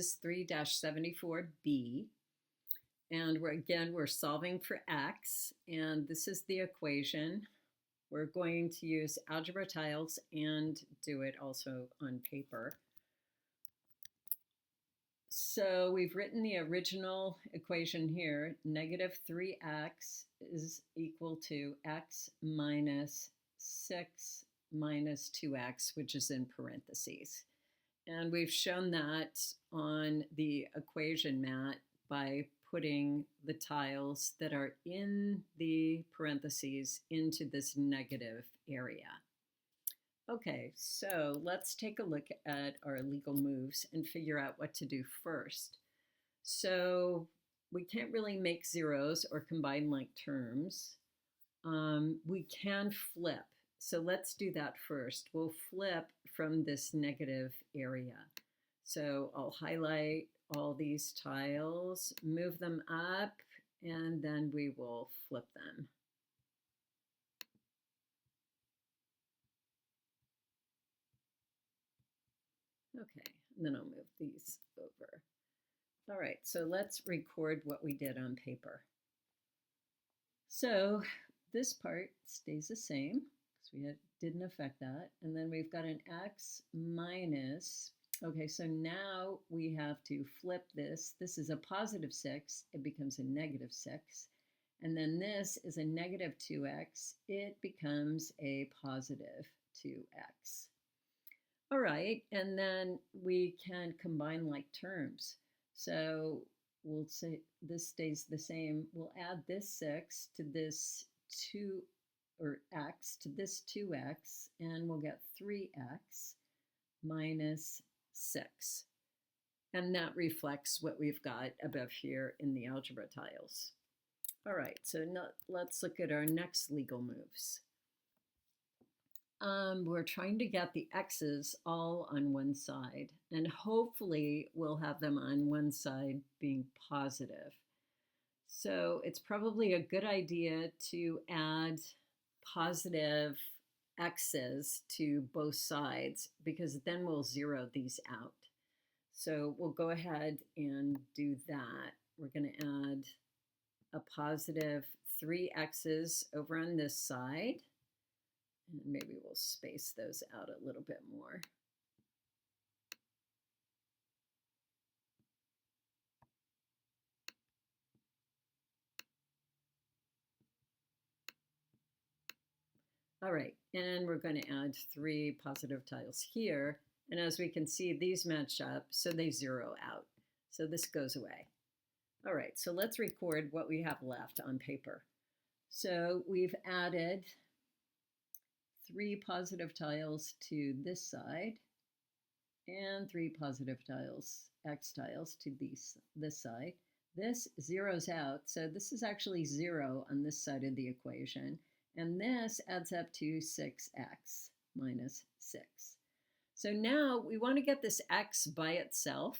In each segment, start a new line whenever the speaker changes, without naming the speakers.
is 3-74b, and we're solving for x, and this is the equation. We're going to use algebra tiles and do it also on paper. So we've written the original equation here. Negative 3x is equal to x minus 6 minus 2x, which is in parentheses. And we've shown that on the equation mat by putting the tiles that are in the parentheses into this negative area. Okay, so let's take a look at our legal moves and figure out what to do first. So we can't really make zeros or combine like terms. We can flip. So let's do that first. We'll flip from this negative area. So I'll highlight all these tiles, move them up, and then we will flip them. Okay, and then I'll move these over. All right, so let's record what we did on paper. So this part stays the same because we didn't affect that. And then we've got an x minus, okay, so now we have to flip this. This is a positive 6, it becomes a negative 6. And then this is a negative 2x, it becomes a positive 2x. All right, and then we can combine like terms. So we'll say this stays the same. We'll add this 6 to this 2, or x to this 2x, and we'll get 3x minus 6. And that reflects what we've got above here in the algebra tiles. All right, so now let's look at our next legal moves. We're trying to get the x's all on one side, and hopefully we'll have them on one side being positive. So it's probably a good idea to add positive x's to both sides, because then we'll zero these out. So we'll go ahead and do that. We're going to add a positive 3x's over on this side. And maybe we'll space those out a little bit more. All right, and we're going to add 3 positive tiles here. And as we can see, these match up, so they zero out. So this goes away. All right, so let's record what we have left on paper. So we've added 3 positive tiles to this side, and 3 positive tiles, x tiles, to this side. This zeroes out, so this is actually 0 on this side of the equation, and this adds up to 6x minus 6. So now we want to get this x by itself,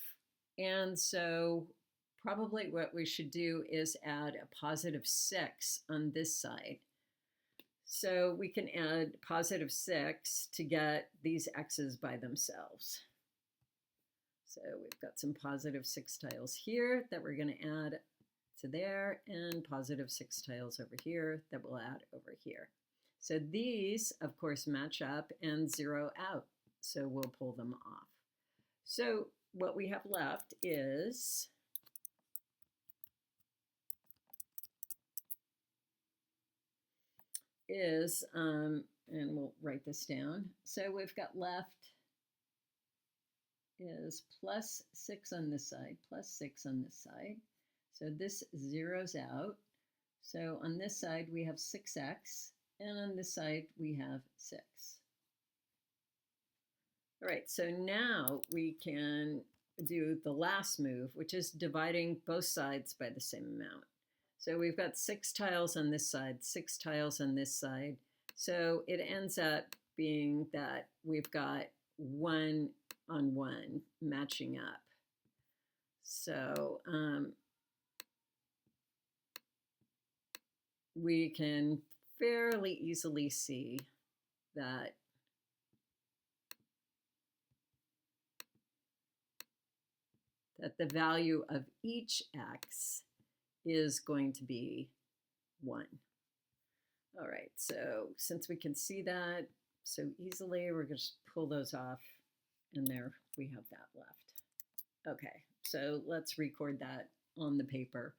and so probably what we should do is add a positive 6 on this side. So we can add positive 6 to get these x's by themselves. So we've got some positive 6 tiles here that we're going to add to there, and positive 6 tiles over here that we'll add over here. So these, of course, match up and zero out. So we'll pull them off. So what we have left is and we'll write this down. So we've got left is plus 6 on this side, plus 6 on this side. So this zeroes out. So on this side we have 6x, and on this side we have 6. All right, so now we can do the last move, which is dividing both sides by the same amount. So we've got 6 tiles on this side, 6 tiles on this side. So it ends up being that we've got 1 on 1 matching up. So we can fairly easily see that that the value of each x is going to be 1. All right, so since we can see that so easily, we're going to pull those off, and there we have that left. Okay, so let's record that on the paper.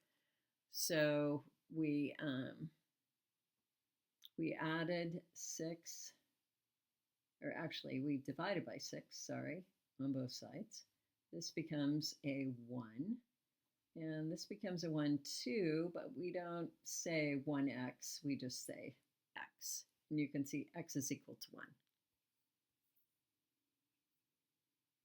So we added 6, or actually we divided by 6, sorry, on both sides. This becomes a 1, and this becomes a 1 too, but we don't say 1x, we just say x. And you can see x is equal to 1.